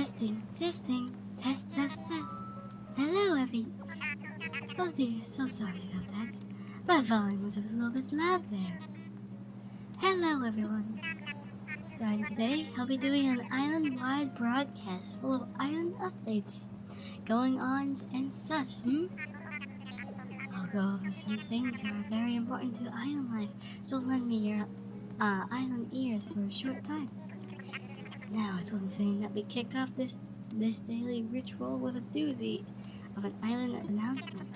Testing, testing, test, test, test. Hello, Oh dear, so sorry about that. My volume was a little bit loud there. Hello, everyone. Right, today I'll be doing an island-wide broadcast full of island updates, going-ons, and such. I'll go over some things that are very important to island life, so lend me your island ears for a short time. Now it's only fitting that we kick off this daily ritual with a doozy of an island announcement.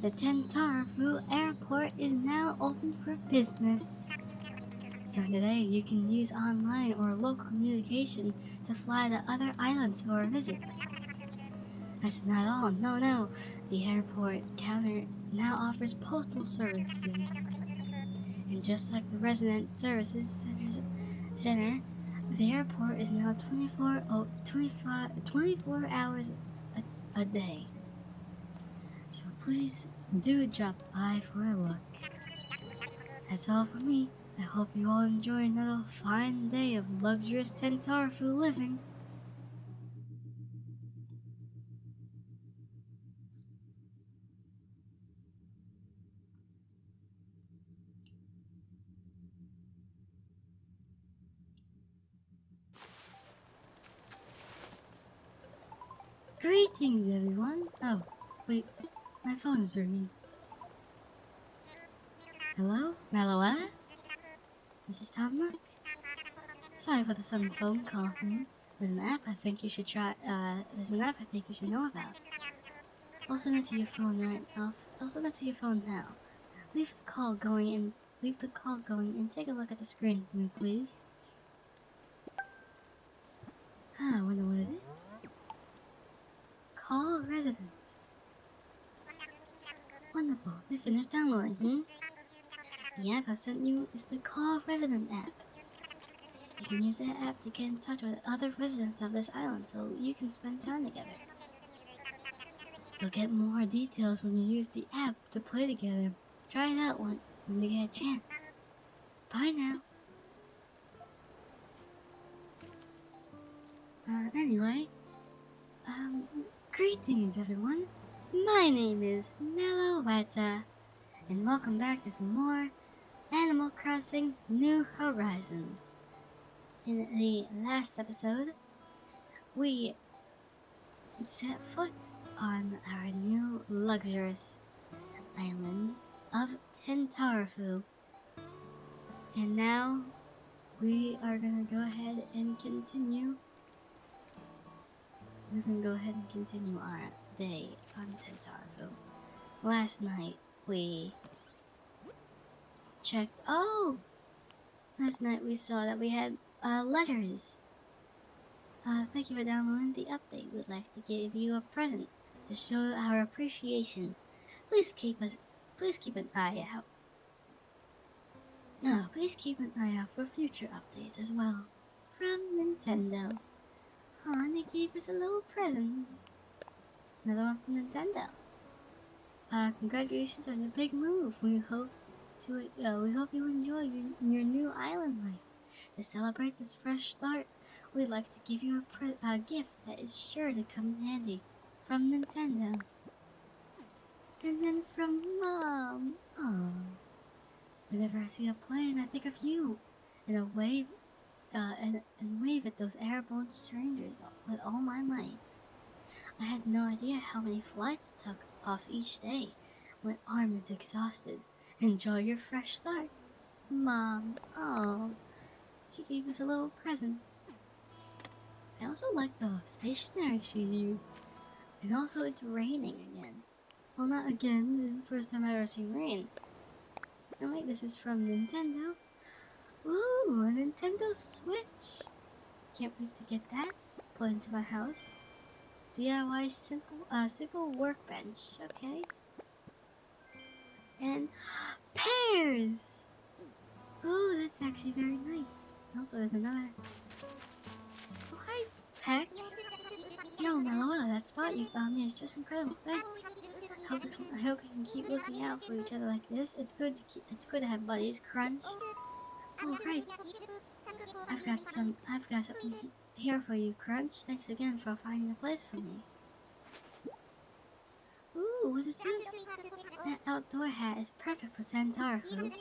The Tentarafu Airport is now open for business. So today you can use online or local communication to fly to other islands or visit. That's not all. No. The airport counter now offers postal services. And just like the resident services center, the airport is now 24 hours a day. So please do drop by for a look. That's all for me. I hope you all enjoy another fine day of luxurious Tentarafu living. Greetings, everyone. Oh, wait, my phone is ringing. Hello, Meloetta? This is Tom Nook. Sorry for the sudden phone call. There's an app I think you should try. There's an app I think you should know about. I'll send it to your phone right now. I'll send it to your phone now. Leave the call going and take a look at the screen for me, please. I wonder what it is. Call residents. Wonderful. They finished downloading. The app I've sent you is the Call Resident app. You can use that app to get in touch with other residents of this island so you can spend time together. You'll get more details when you use the app to play together. Try it out when you get a chance. Bye now. Anyway, greetings everyone. My name is Meloetta, and welcome back to some more Animal Crossing New Horizons. In the last episode, we set foot on our new luxurious island of Tentarafu. And now we are gonna go ahead and continue. We're gonna go ahead and continue our day on Tentarafu. Last night we checked. Last night we saw that we had letters. Thank you for downloading the update. We'd like to give you a present to show our appreciation. Please keep an eye out. Please keep an eye out for future updates as well. From Nintendo. They gave us a little present. Another one from Nintendo. Congratulations on your big move. We hope you enjoy your new island life. To celebrate this fresh start, we'd like to give you a gift that is sure to come in handy. From Nintendo. And then from Mom. Whenever I see a plane, I think of you. And wave at those airborne strangers with all my might. I had no idea how many flights took off each day. My arm is exhausted. Enjoy your fresh start. Mom. She gave us a little present. I also like the stationery she used. And also it's raining again. Well, not again. This is the first time I've ever seen rain. Oh wait, this is from Nintendo. Ooh, a Nintendo Switch. Can't wait to get that put into my house. DIY simple workbench. Okay. And pears. Oh, that's actually very nice. Also, there's another. Oh, hi, Peck. Yo, Meloetta, that spot you found me is just incredible. Thanks. I hope we can keep looking out for each other like this. It's good to have buddies. Crunch. Oh, right. I've got something here for you, Crunch. Thanks again for finding a place for me. Ooh, what is this? That outdoor hat is perfect for Tantara food.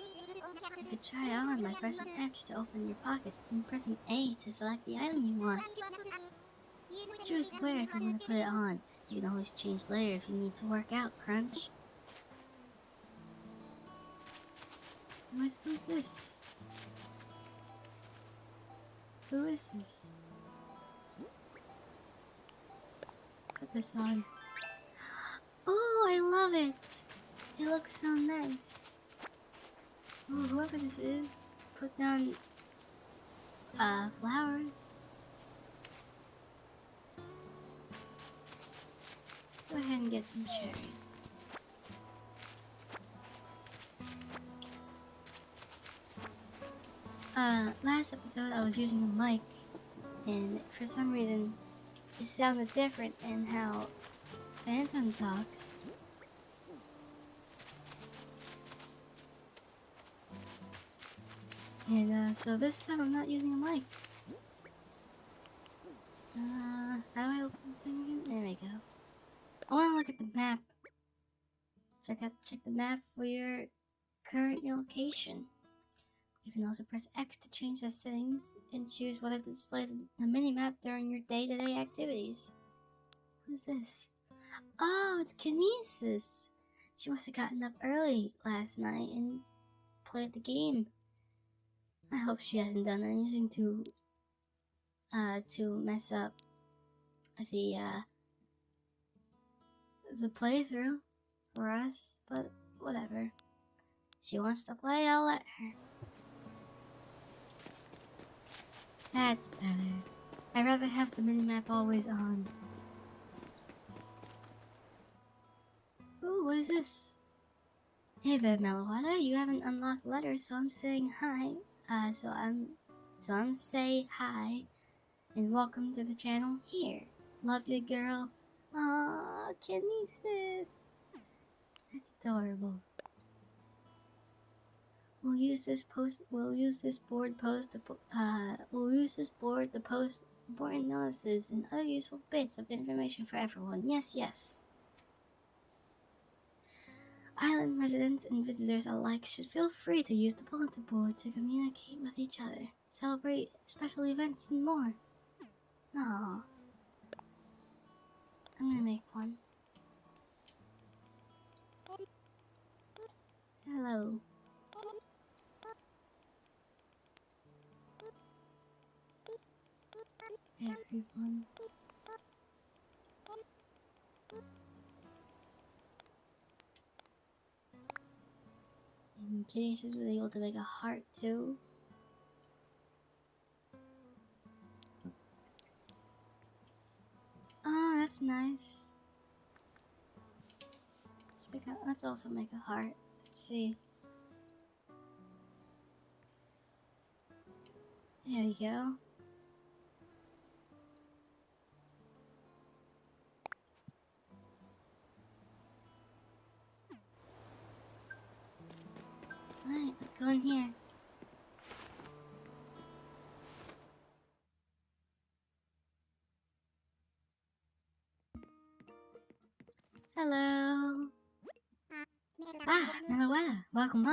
You could try it on by pressing X to open your pockets and pressing A to select the item you want. Choose where if you want to put it on. You can always change later if you need to work out, Crunch. Who's this? Who is this? Put this on. Oh, I love it! It looks so nice. Ooh, whoever this is, put down flowers. Let's go ahead and get some cherries. Last episode I was using a mic, and for some reason it sounded different in how Phantom talks. And so this time I'm not using a mic. How do I open the thing again? There we go. I want to look at the map. Check the map for your current location. You can also press X to change the settings and choose whether to display the mini-map during your day-to-day activities. What is this? Oh, it's Kinesis! She must have gotten up early last night and played the game. I hope she hasn't done anything to mess up the playthrough for us, but whatever. She wants to play, I'll let her. That's better. I'd rather have the minimap always on. Ooh, what is this? Hey there, Meloetta. You haven't unlocked letters, so I'm saying hi. So I'm say hi, and welcome to the channel here. Love you, girl. Aww, Kinesis. That's adorable. We'll use this board to post important notices and other useful bits of information for everyone. Yes. Island residents and visitors alike should feel free to use the bulletin board to communicate with each other, celebrate special events, and more. Aww. I'm gonna make one. Hello. Everyone. And Kinesis was able to make a heart too. Oh, that's nice. Let's also make a heart. Let's see. There we go. Alright, let's go in here. Hello. Meloetta, welcome.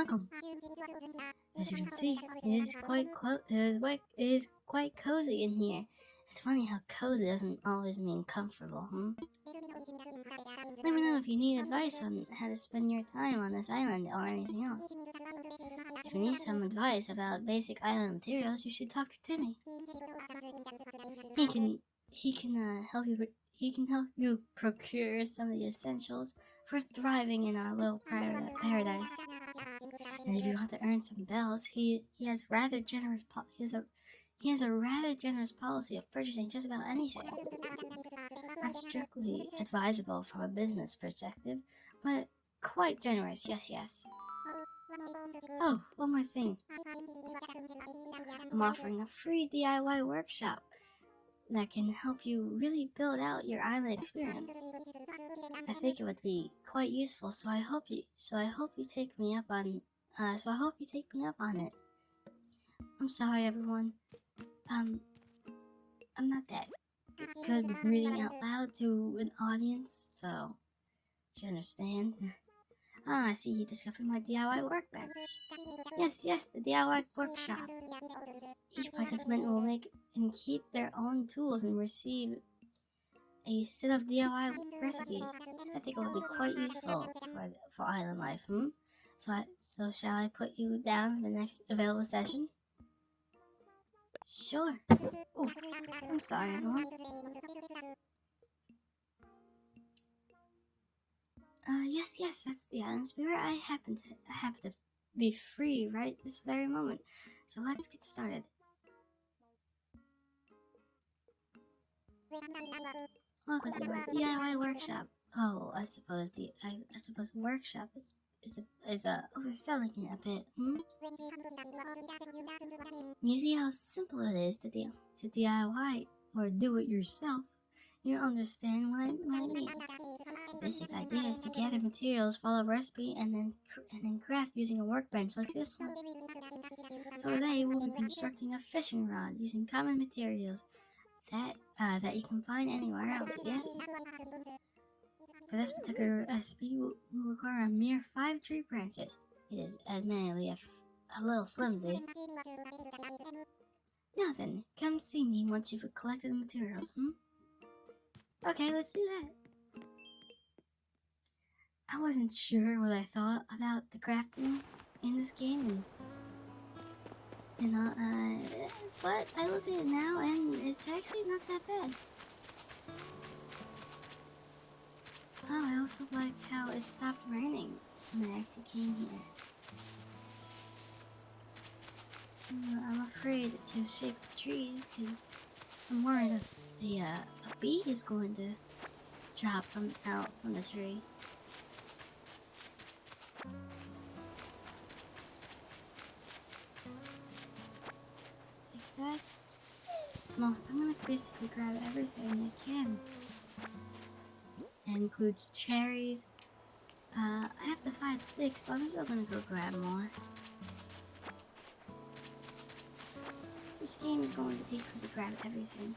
As you can see, it is quite cozy in here. It's funny how cozy doesn't always mean comfortable, Let me know if you need advice on how to spend your time on this island or anything else. If you need some advice about basic island materials, you should talk to Timmy. He can help you procure some of the essentials for thriving in our little paradise. And if you want to earn some bells, he has a rather generous policy of purchasing just about anything. Not strictly advisable from a business perspective, but quite generous, yes. Oh, one more thing. I'm offering a free DIY workshop that can help you really build out your island experience. I think it would be quite useful, so I hope you take me up on it. I'm sorry, everyone. I'm not that good with reading out loud to an audience, so you understand. Ah, I see you discovered my DIY workbench. Yes, the DIY workshop. Each participant will make and keep their own tools and receive a set of DIY recipes. I think it will be quite useful for island life. So shall I put you down for the next available session? Sure. Oh, I'm sorry, everyone. Yes, that's the island spirit. I happen to be free right this very moment. So let's get started. Welcome to my DIY workshop. Oh, I suppose workshop is overselling it a bit. You see how simple it is to DIY or do it yourself. You understand what I mean. Basic idea is to gather materials, follow a recipe, and then craft using a workbench like this one. So today we'll be constructing a fishing rod using common materials that you can find anywhere else. Yes. For this particular recipe, we'll require a mere 5 tree branches. It is admittedly a little flimsy. Now then, come see me once you've collected the materials. Okay, let's do that. I wasn't sure what I thought about the crafting in this game, but I look at it now and it's actually not that bad. Oh, I also like how it stopped raining when I actually came here. I'm afraid to shake the trees because I'm worried a bee is going to drop out from the tree. Take that. I'm gonna basically grab everything I can. That includes cherries. I have the 5 sticks, but I'm still gonna go grab more. This game is going to teach me to grab everything.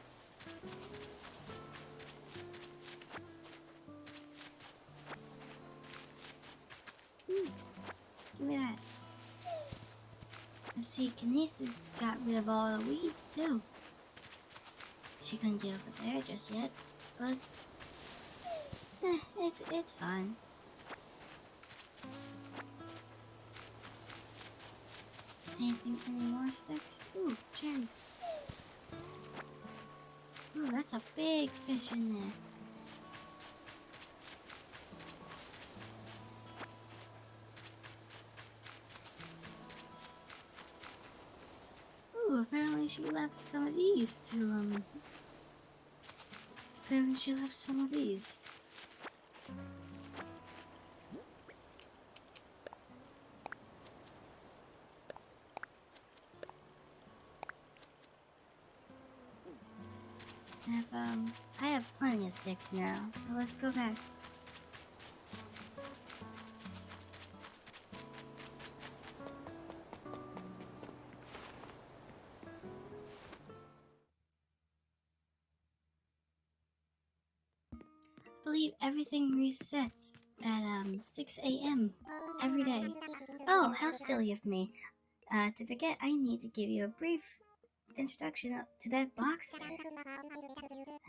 Give me that. I see Kinesis got rid of all the weeds too. She couldn't get over there just yet, but it's fine. Any more sticks? Ooh, cherries. Ooh, that's a big fish in there. Ooh, apparently she left some of these Apparently she left some of these. I have plenty of sticks now, so let's go back. I believe everything resets at 6 a.m. every day. Oh, how silly of me. To forget, I need to give you a brief introduction to that box there.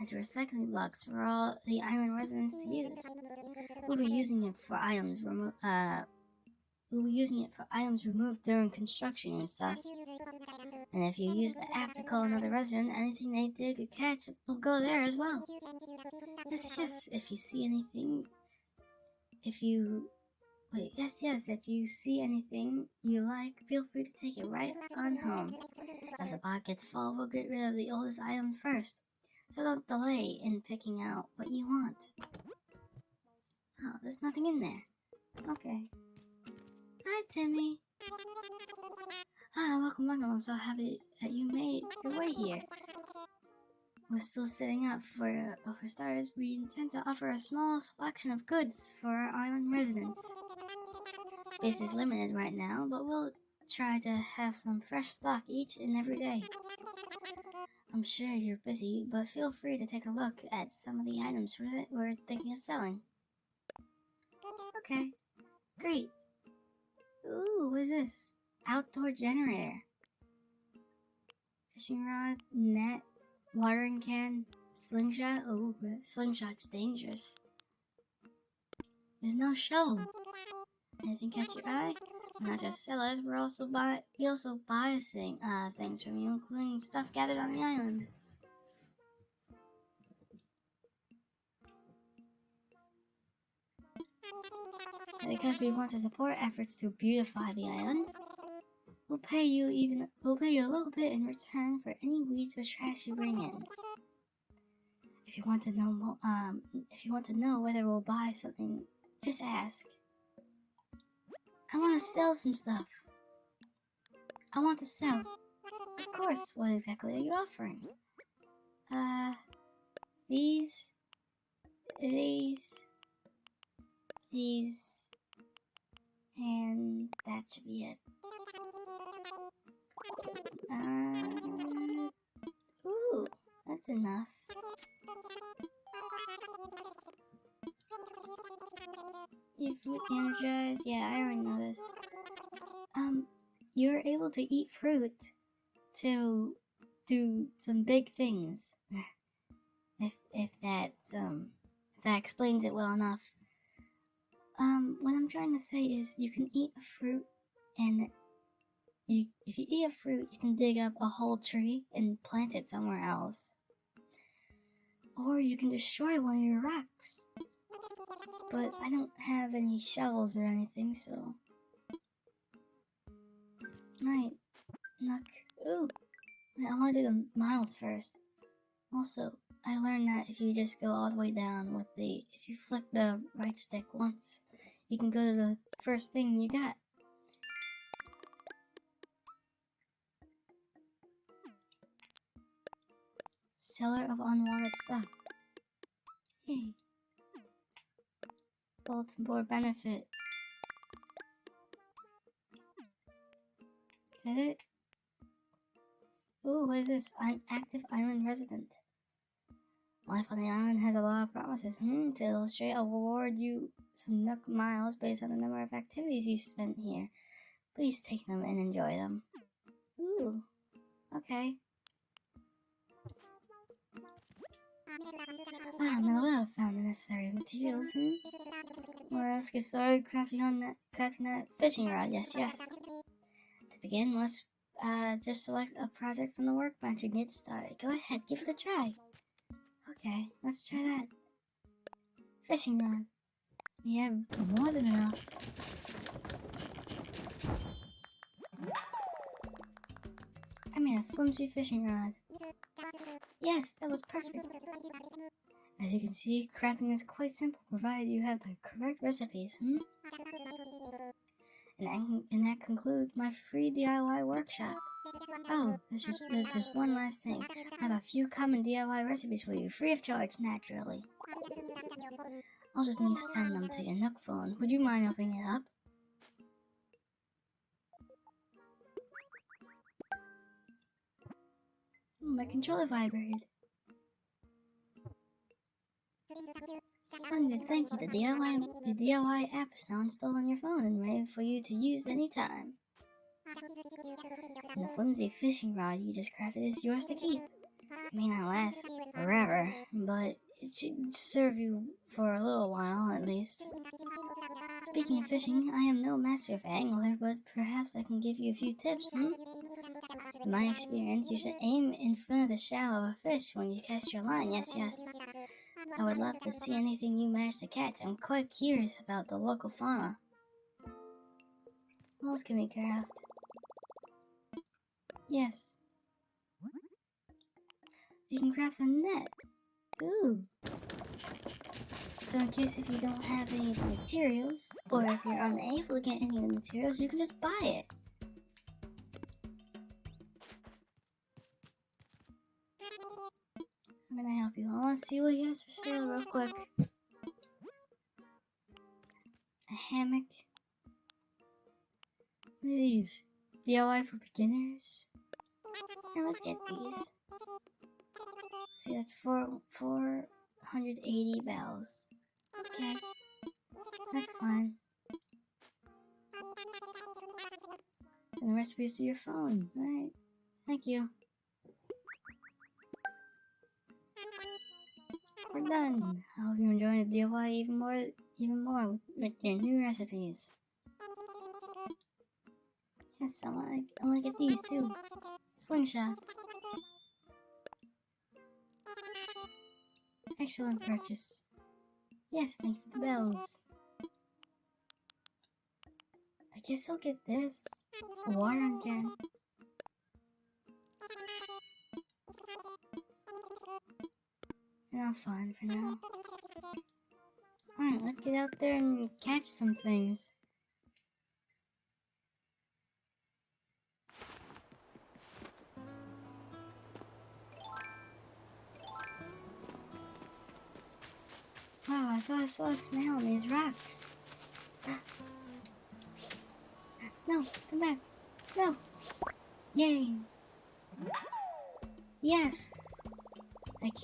As recycling blocks for all the island residents to use. We'll be using it for items removed during construction and sus. And if you use the app to call another resident, anything they dig or catch will go there as well. Yes, if you see anything if you see anything you like, feel free to take it right on home. As the bot gets full, we'll get rid of the oldest item first. So don't delay in picking out what you want. Oh, there's nothing in there. Okay. Hi, Timmy. Welcome. I'm so happy that you made your way here. We're still setting up for starters. We intend to offer a small selection of goods for our island residents. Space is limited right now, but we'll try to have some fresh stock each and every day. I'm sure you're busy, but feel free to take a look at some of the items we're thinking of selling. Okay, great. Ooh, what is this? Outdoor generator. Fishing rod, net, watering can, slingshot. Oh, slingshot's dangerous. There's no shovel. Anything catch your eye? We're not just sellers, we also buy things from you, including stuff gathered on the island. Because we want to support efforts to beautify the island, we'll pay you a little bit in return for any weeds or trash you bring in. If you want to know whether we'll buy something, just ask. I want to sell some stuff. I want to sell. Of course, what exactly are you offering? These, and that should be it. Ooh, that's enough. You fruit energized? Yeah, I already know this. You're able to eat fruit to do some big things. if that explains it well enough. What I'm trying to say is you can eat a fruit, and if you eat a fruit, you can dig up a whole tree and plant it somewhere else. Or you can destroy one of your rocks. But I don't have any shovels or anything, so... Right. Knock. Ooh. I want to do the miles first. Also, I learned that if you just go all the way down if you flick the right stick once, you can go to the first thing you got. Seller of unwanted stuff. Yay. Bulletin board benefit. Is that it? Ooh, what is this? An active island resident. Life on the island has a lot of promises. To illustrate, I'll reward you some Nook miles based on the number of activities you spent here. Please take them and enjoy them. Ooh, okay. Meloetta found the necessary materials. Well, let's get started crafting that fishing rod. Yes. To begin, let's just select a project from the workbench and get started. Go ahead, give it a try. Okay, let's try that. Fishing rod. We have more than enough. I made a flimsy fishing rod. Yes, that was perfect. As you can see, crafting is quite simple provided you have the correct recipes. And that concludes my free DIY workshop. Oh, there's just one last thing. I have a few common DIY recipes for you, free of charge, naturally. I'll just need to send them to your Nook phone. Would you mind opening it up? My controller vibrated. Splendid, thank you. The DIY app is now installed on your phone and ready for you to use anytime. And the flimsy fishing rod you just crafted is yours to keep. It may not last forever, but it should serve you for a little while at least. Speaking of fishing, I am no master of angler, but perhaps I can give you a few tips, In my experience, you should aim in front of the shadow of a fish when you cast your line. Yes. I would love to see anything you manage to catch. I'm quite curious about the local fauna. What else can we craft? Yes. You can craft a net. Ooh. So in case if you don't have any of the materials, or if you're unable to get any of the materials, you can just buy it. I'm gonna help you. I wanna see what he has for sale real quick. A hammock. What are these? DIY for beginners? Yeah, let's get these. See, that's 480 bells. Okay, that's fine. And the recipe is to your phone. Alright, thank you. We're done. I hope you're enjoying the DIY even more with your new recipes. Yes, I wanna get these too. Slingshot. Excellent purchase. Yes, thank you for the bells. I guess I'll get this. A watering can. And I'm fine for now. Alright, let's get out there and catch some things. Wow, I thought I saw a snail on these rocks. No, come back. No. Yay. Yes.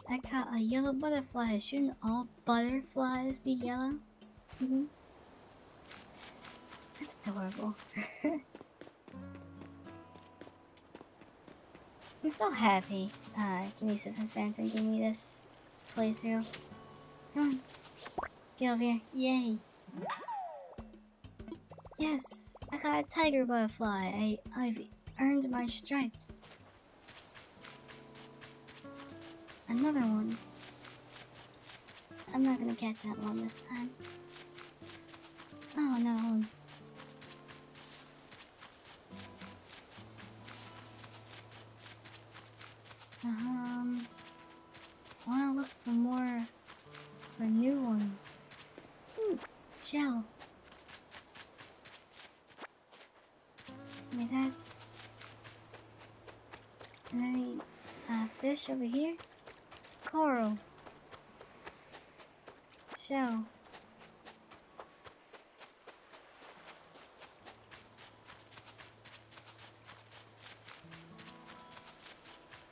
I caught a yellow butterfly. Shouldn't all butterflies be yellow? That's adorable. I'm so happy Kinesis and Phantom gave me this playthrough. Come on. Get over here. Yay. Yes, I got a tiger butterfly. I've earned my stripes. Another one. I'm not gonna catch that one this time. Oh, another one. I wanna look for new ones. Ooh, shell. Give me that. And then the fish over here. Coral. Shell.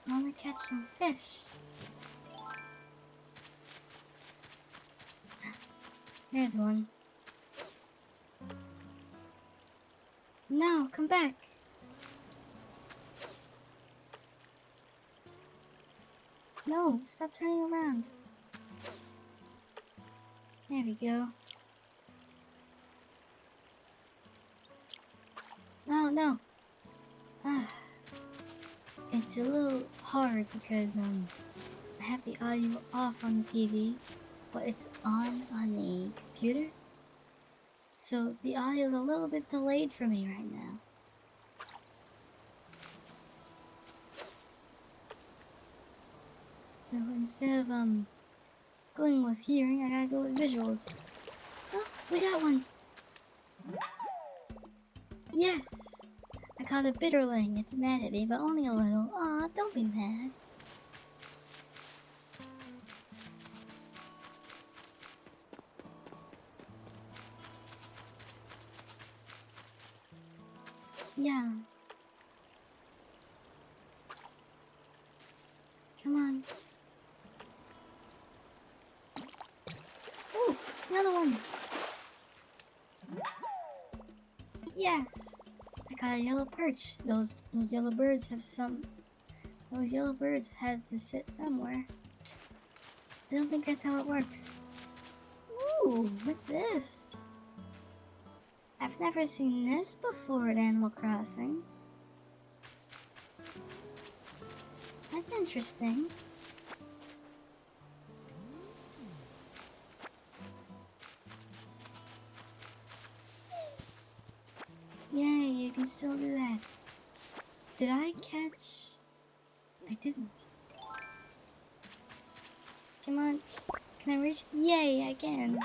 I wanna catch some fish. Here's one. No, come back. No, stop turning around. There we go. No, no. It's a little hard because I have the audio off on the TV, but it's on the computer. So the audio is a little bit delayed for me right now. So instead of going with hearing, I gotta go with visuals. Oh, we got one. Yes! I caught a bitterling. It's mad at me, but only a little. Aw, don't be mad. Yeah. Come on. Ooh, another one. Yes. I got a yellow perch. Those yellow birds have Those yellow birds have to sit somewhere. I don't think that's how it works. Ooh, what's this? I've never seen this before at Animal Crossing. That's interesting. Yay, you can still do that. Did I catch? I didn't. Come on. Can I reach? Yay, I can.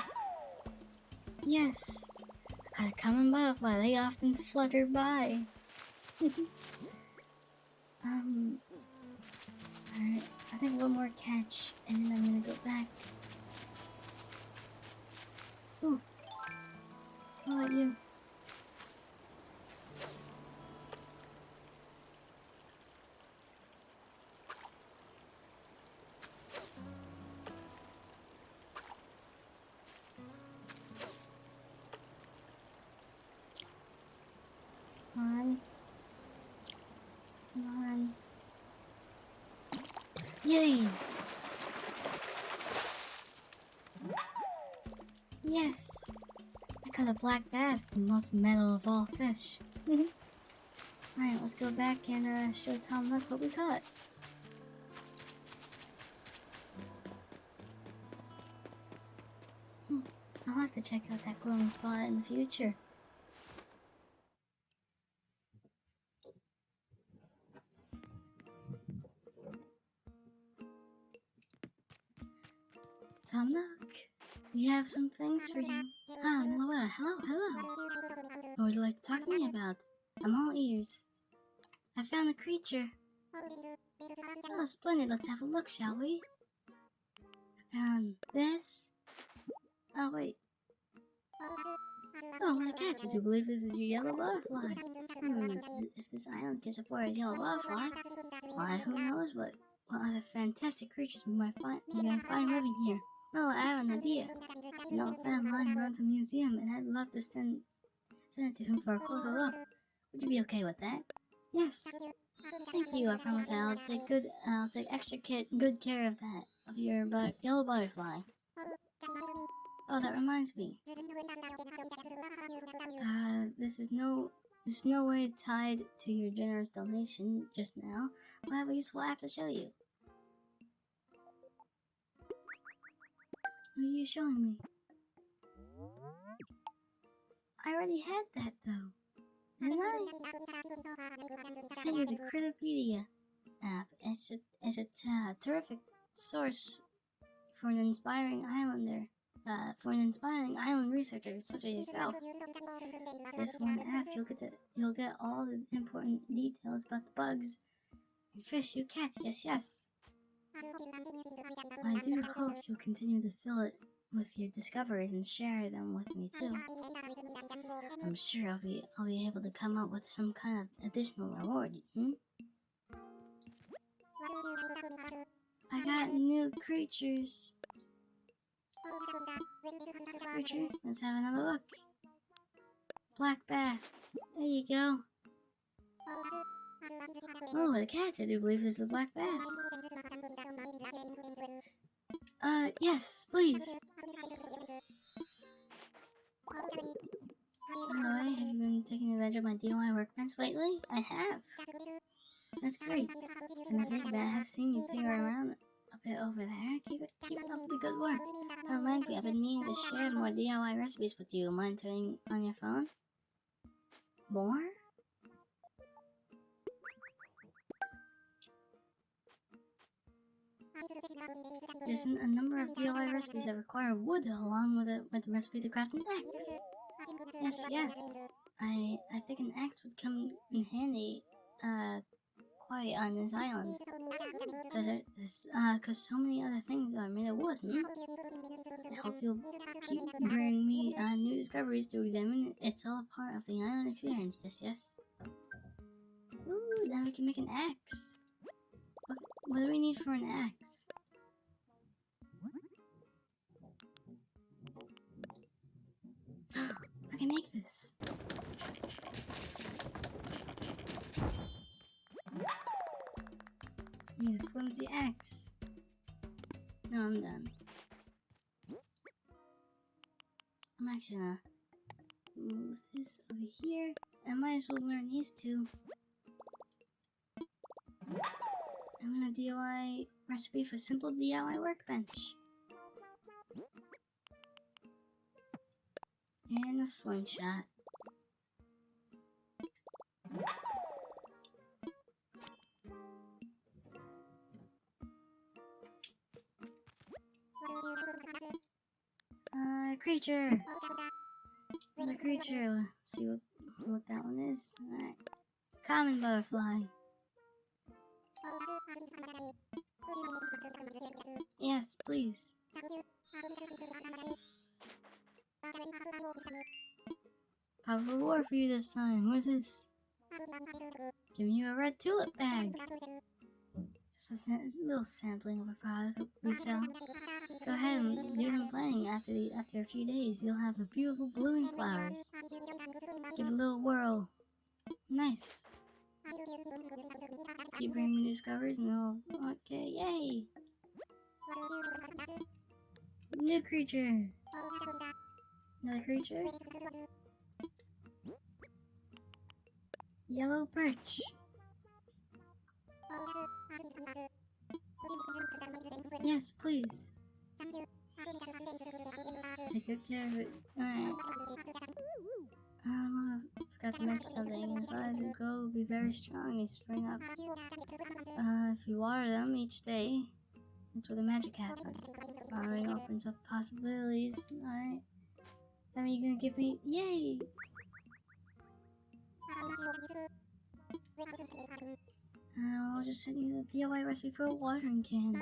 Yes. I got a common butterfly. They often flutter by. Alright. I think one more catch, and then I'm gonna go back. Ooh. How about you? Yay! Yes! I caught a black bass, the most metal of all fish. Alright, let's go back and show Tom Nook what we caught. I'll have to check out that glowing spot in the future. Tom Nook, we have some things for you. Ah, Meloetta, hello. What would you like to talk to me about? I'm all ears. I found a creature. Oh, splendid. Let's have a look, shall we? I found this. Oh, wait. Oh, what a catch. I do believe this is your yellow butterfly. If this island can support a yellow butterfly, why, who knows what other fantastic creatures we might find living here. Oh, I have an idea. An old friend of mine runs a museum, and I'd love to send it to him for a closer look. Would you be okay with that? Yes. Thank you. I promise I'll take extra good care of that, of your yellow butterfly. Oh, that reminds me. There's no way tied to your generous donation just now, but I have a useful app to show you. What are you showing me? I already had that though. Didn't I? I sent you the Critterpedia app. It's a terrific source for an inspiring island researcher such as yourself. This one app, you'll get all the important details about the bugs and fish you catch. Yes. I do hope you'll continue to fill it with your discoveries and share them with me too. I'm sure I'll be able to come up with some kind of additional reward. I got new creatures. Creature, let's have another look. Black bass. There you go. Oh, what a catch. I do believe this is a black bass. Yes, please. By the way, have you been taking advantage of my DIY workbench lately? I have. That's great. And I think that I have seen you tinker around a bit over there. Keep up the good work. That reminds me, I've been meaning to share more DIY recipes with you. Mind turning on your phone? More? There's a number of DIY recipes that require wood along with the recipe to craft an axe. Yes. I think an axe would come in handy quite on this island. Cause so many other things are made of wood, I hope you'll keep bringing me new discoveries to examine. It's all a part of the island experience. Yes. Ooh, now we can make an axe. What do we need for an axe? I can make this. Need a flimsy axe. No, I'm done. I'm actually gonna move this over here. I might as well learn these two. I'm gonna DIY recipe for simple DIY workbench. And a slingshot. Creature! Another creature. Let's see what that one is. Alright. Common butterfly. Yes, please. Have a reward for you this time. What is this? Give me a red tulip bag. Just a little sampling of a product we sell. Go ahead and do some planting. After a few days, you'll have a beautiful blooming flowers. Give it a little whirl. Nice. Keep bringing me discoveries and okay, yay! New creature! Another creature? Yellow perch! Yes, please. Take good care of it. Alright. I forgot to mention something. The flowers who grow will be very strong. They spring up. If you water them each day, that's where the magic happens. Watering opens up possibilities. Alright. That mean you're gonna give me. Yay! I'll just send you the DIY recipe for a watering can.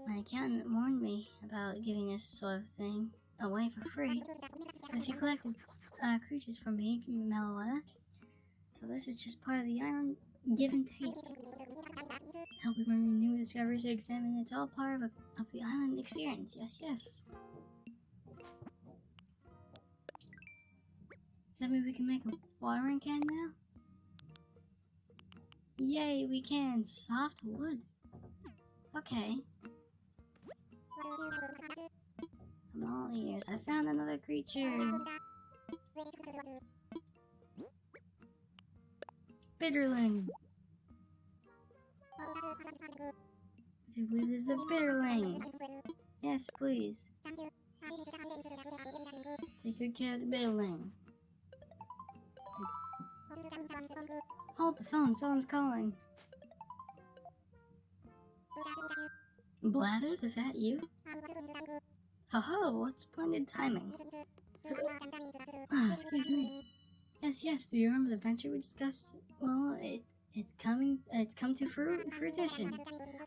My accountant warned me about giving this sort of thing away for free. So if you collect creatures for me, Meloetta. So this is just part of the island give and take. Help me bring new discoveries to examine. It's all part of the island experience. Yes, yes. Does that mean we can make a watering can now? Yay, we can! Soft wood. Okay. I'm all ears. I found another creature. Bitterling. I do believe this is a bitterling. Yes, please. Take good care of the bitterling. Hold the phone, someone's calling. Blathers, is that you? Ho-ho, what splendid timing. Excuse me. Yes, do you remember the adventure we discussed? Well, it's come to fruition.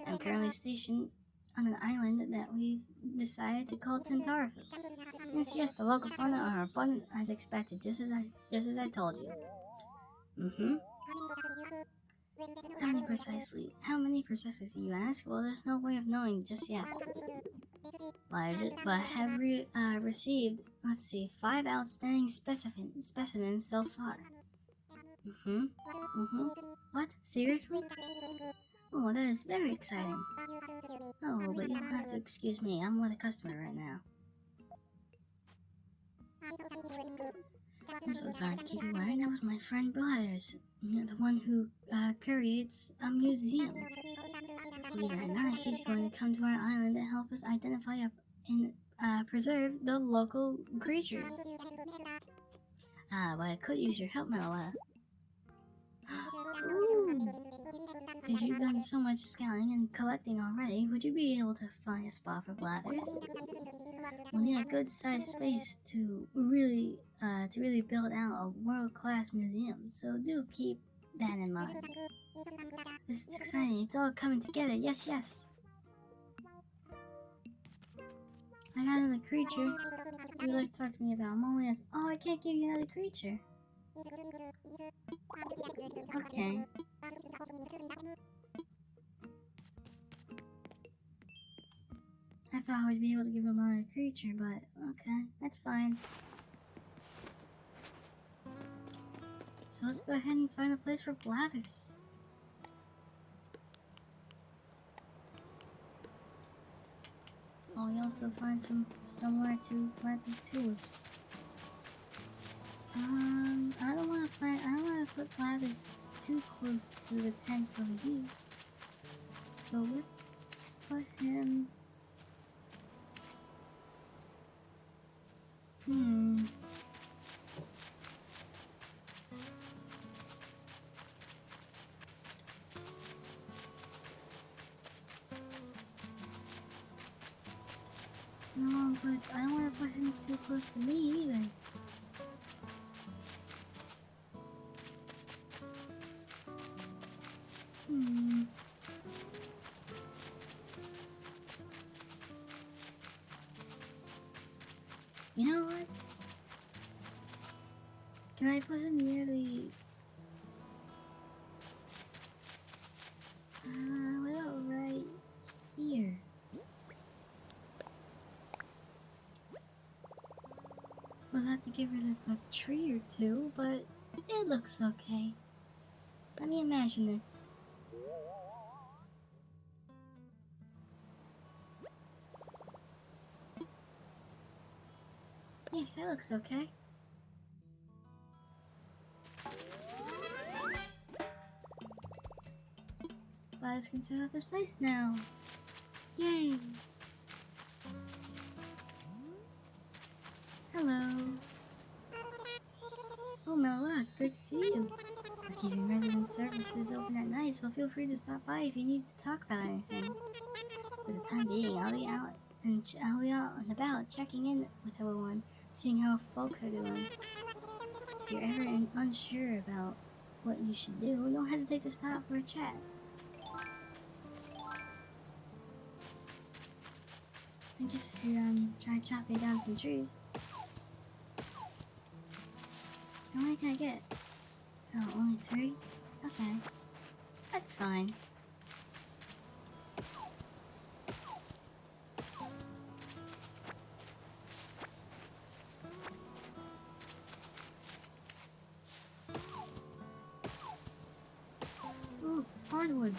I'm currently stationed on an island that we've decided to call Tentarafu. Yes, the local fauna are abundant as expected, just as I told you. Mm-hmm. How many precisely do you ask? Well, there's no way of knowing just yet. But I have received, 5 outstanding specimens so far. What? Seriously? Oh, that is very exciting. Oh, but you'll have to excuse me. I'm with a customer right now. I'm so sorry to keep you waiting. That was my friend Blathers, the one who curates a museum. Believe it or not, he's going to come to our island to help us identify and preserve the local creatures. But I could use your help, Meloetta. Ooh. Since you've done so much scouting and collecting already, would you be able to find a spot for Blathers? We'll need a good-sized space to really build out a world-class museum, so do keep that in mind. This is exciting. It's all coming together. Yes, yes. I got another creature. What would you like to talk to me about? I'm only as... Oh, I can't give you another creature. Okay. I thought I would be able to give him another creature, but okay, that's fine. So let's go ahead and find a place for Blathers. Oh, we also find somewhere to plant these tulips. I don't want to put Blathers too close to the tents over here. So let's put him. No, but I don't want to put him too close to me either. You know what? Can I put him near the... well, right here. We'll have to get rid of a tree or two, but it looks okay. Let me imagine it. Yes, that looks okay. Bladus can set up his place now. Yay! Hello. Oh, Meloetta, great to see you. We're keeping resident services open at night, so feel free to stop by if you need to talk about anything. For the time being, I'll be out and about, checking in with everyone, seeing how folks are doing. If you're ever unsure about what you should do, don't hesitate to stop for a chat. I guess I should try chopping down some trees. How many can I get? Oh, only 3? Okay. That's fine. Ooh, hardwood.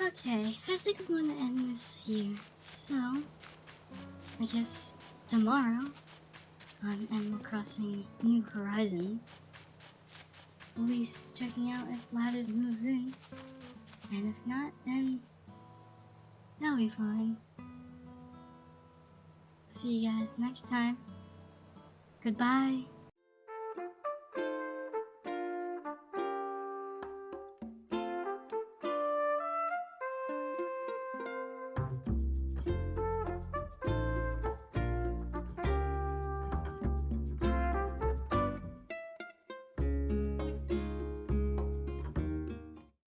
Okay, I think I'm gonna end this here. So, I guess tomorrow on Animal Crossing New Horizons, we'll be checking out if Blathers moves in. And if not, then that'll be fine. See you guys next time. Goodbye.